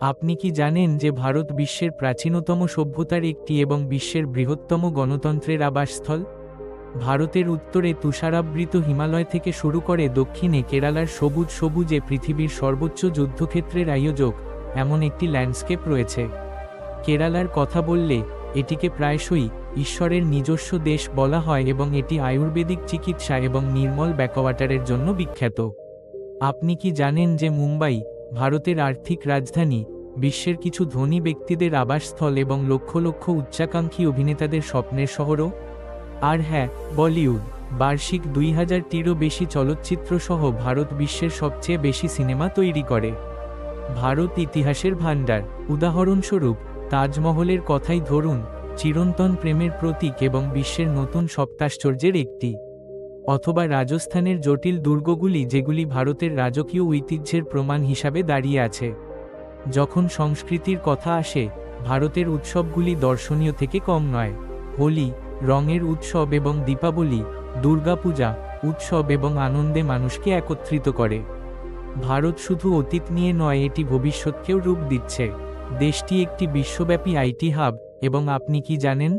আপনি কি জানেন যে ভারত বিশ্বের প্রাচীনতম সভ্যতার একটি এবং বিশ্বের বৃহত্তম গণতন্ত্রের আবাসস্থল? ভারতের উত্তরে তুষারাবৃত হিমালয় থেকে শুরু করে দক্ষিণে কেরালার সবুজ সবুজে পৃথিবীর সর্বোচ্চ যুদ্ধক্ষেত্রের আয়োজক এমন একটি ল্যান্ডস্কেপ রয়েছে। কেরালার কথা বললে এটিকে প্রায়শই ঈশ্বরের নিজস্ব দেশ বলা হয় এবং এটি আয়ুর্বেদিক চিকিৎসা এবং নির্মল ব্যাকওয়াটারের জন্য বিখ্যাত। আপনি কি জানেন যে মুম্বাই, ভারতের আর্থিক রাজধানী, বিশ্বের কিছু ধনী ব্যক্তিদের আবাসস্থল এবং লক্ষ লক্ষ উচ্চাকাঙ্ক্ষী অভিনেতাদের স্বপ্নের শহরও? আর হ্যাঁ, বলিউড, বার্ষিক 2000টিরও বেশি চলচ্চিত্র সহ ভারত বিশ্বের সবচেয়ে বেশি সিনেমা তৈরি করে। ভারত ইতিহাসের ভাণ্ডার। উদাহরণস্বরূপ, তাজমহলের কথাই ধরুন, চিরন্তন প্রেমের প্রতীক এবং বিশ্বের নতুন সপ্তাশ্চর্যের একটি। অথবা রাজস্থানের জটিল দুর্গগুলি, যেগুলি ভারতের রাজকীয় ঐতিহ্যের প্রমাণ হিসাবে দাঁড়িয়ে আছে। যখন সংস্কৃতির কথা আসে, ভারতের উৎসবগুলি দর্শনীয় থেকে কম নয়। হোলি, রঙের উৎসব, এবং দীপাবলি, দুর্গাপূজা, উৎসব এবং আনন্দে মানুষকে একত্রিত করে। ভারত শুধু অতীত নিয়ে নয়, এটি ভবিষ্যৎকেও রূপ দিচ্ছে। দেশটি একটি বিশ্বব্যাপী আইটি হাব, এবং আপনি কি জানেন?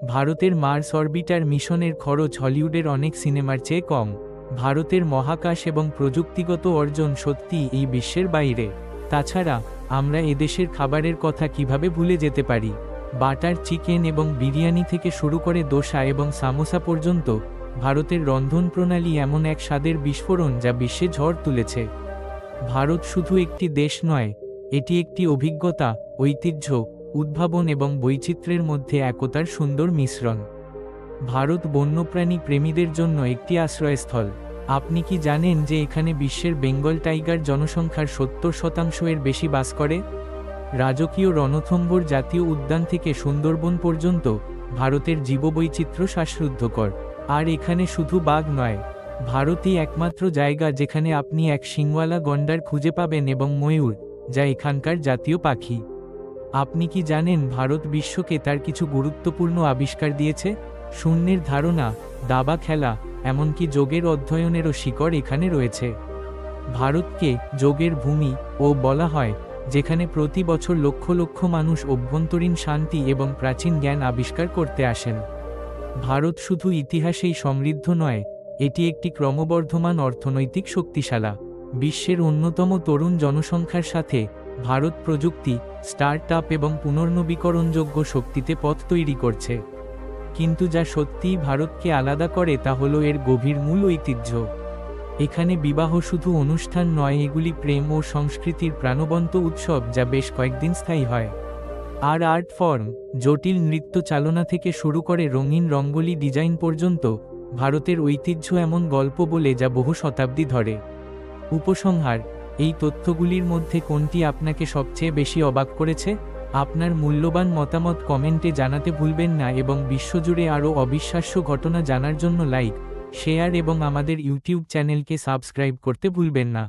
ভারতের মার্স অরবিটার মিশনের খরচ হলিউডের অনেক সিনেমার চেয়ে কম। ভারতের মহাকাশ এবং প্রযুক্তিগত অর্জন সত্যিই এই বিশ্বের বাইরে। তাছাড়া আমরা এদেশের খাবারের কথা কিভাবে ভুলে যেতে পারি? বাটার চিকেন এবং বিরিয়ানি থেকে শুরু করে দোসা এবং সামোসা পর্যন্ত, ভারতের রন্ধন প্রণালী এমন এক স্বাদের বিস্ফোরণ যা বিশ্বে ঝড় তুলেছে। ভারত শুধু একটি দেশ নয়, এটি একটি অভিজ্ঞতা, ঐতিহ্য, উদ্ভাবন এবং বৈচিত্র্যের মধ্যে একতার সুন্দর মিশ্রণ। ভারত বন্যপ্রাণী প্রেমীদের জন্য একটি আশ্রয়স্থল। আপনি কি জানেন যে এখানে বিশ্বের বেঙ্গল টাইগার জনসংখ্যার 70% এর বেশি বাস করে? রাজকীয় রণথম্ভোর জাতীয় উদ্যান থেকে সুন্দরবন পর্যন্ত, ভারতের জীববৈচিত্র্য শ্বাসরুদ্ধকর। আর এখানে শুধু বাঘ নয়, ভারতই একমাত্র জায়গা যেখানে আপনি এক শিংওয়ালা গন্ডার খুঁজে পাবেন এবং ময়ূর, যা এখানকার জাতীয় পাখি। আপনি কি জানেন ভারত বিশ্বকে তার কিছু গুরুত্বপূর্ণ আবিষ্কার দিয়েছে? শূন্যের ধারণা, দাবা খেলা, এমনকি যোগের অধ্যয়নেরও শিকড় এখানে রয়েছে। ভারতকে যোগের ভূমি ও বলা হয়, যেখানে প্রতি বছর লক্ষ লক্ষ মানুষ অভ্যন্তরীণ শান্তি এবং প্রাচীন জ্ঞান আবিষ্কার করতে আসেন। ভারত শুধু ইতিহাসেই সমৃদ্ধ নয়, এটি একটি ক্রমবর্ধমান অর্থনৈতিক শক্তিশালা। বিশ্বের অন্যতম তরুণ জনসংখ্যার সাথে, ভারত প্রযুক্তি, স্টার্ট-আপ এবং পুনর্নবীকরণযোগ্য শক্তিতে পথ তৈরি করছে। কিন্তু যা সত্যিই ভারতকে আলাদা করে তা হল এর গভীর মূল ঐতিহ্য। এখানে বিবাহ শুধু অনুষ্ঠান নয়, এগুলি প্রেম ও সংস্কৃতির প্রাণবন্ত উৎসব যা বেশ কয়েকদিন স্থায়ী হয়। আর আর্ট ফর্ম, জটিল নৃত্য চালনা থেকে শুরু করে রঙিন রঙ্গোলি ডিজাইন পর্যন্ত, ভারতের ঐতিহ্য এমন গল্প বলে যা বহু শতাব্দী ধরে। উপসংহার: এই তথ্যগুলির মধ্যে কোনটি আপনাকে সবচেয়ে বেশি অবাক করেছে? আপনার মূল্যবান মতামত কমেন্টে জানাতে ভুলবেন না এবং বিশ্বজুড়ে আরও অবিশ্বাস্য ঘটনা জানার জন্য লাইক, শেয়ার এবং আমাদের ইউটিউব চ্যানেলকে সাবস্ক্রাইব করতে ভুলবেন না।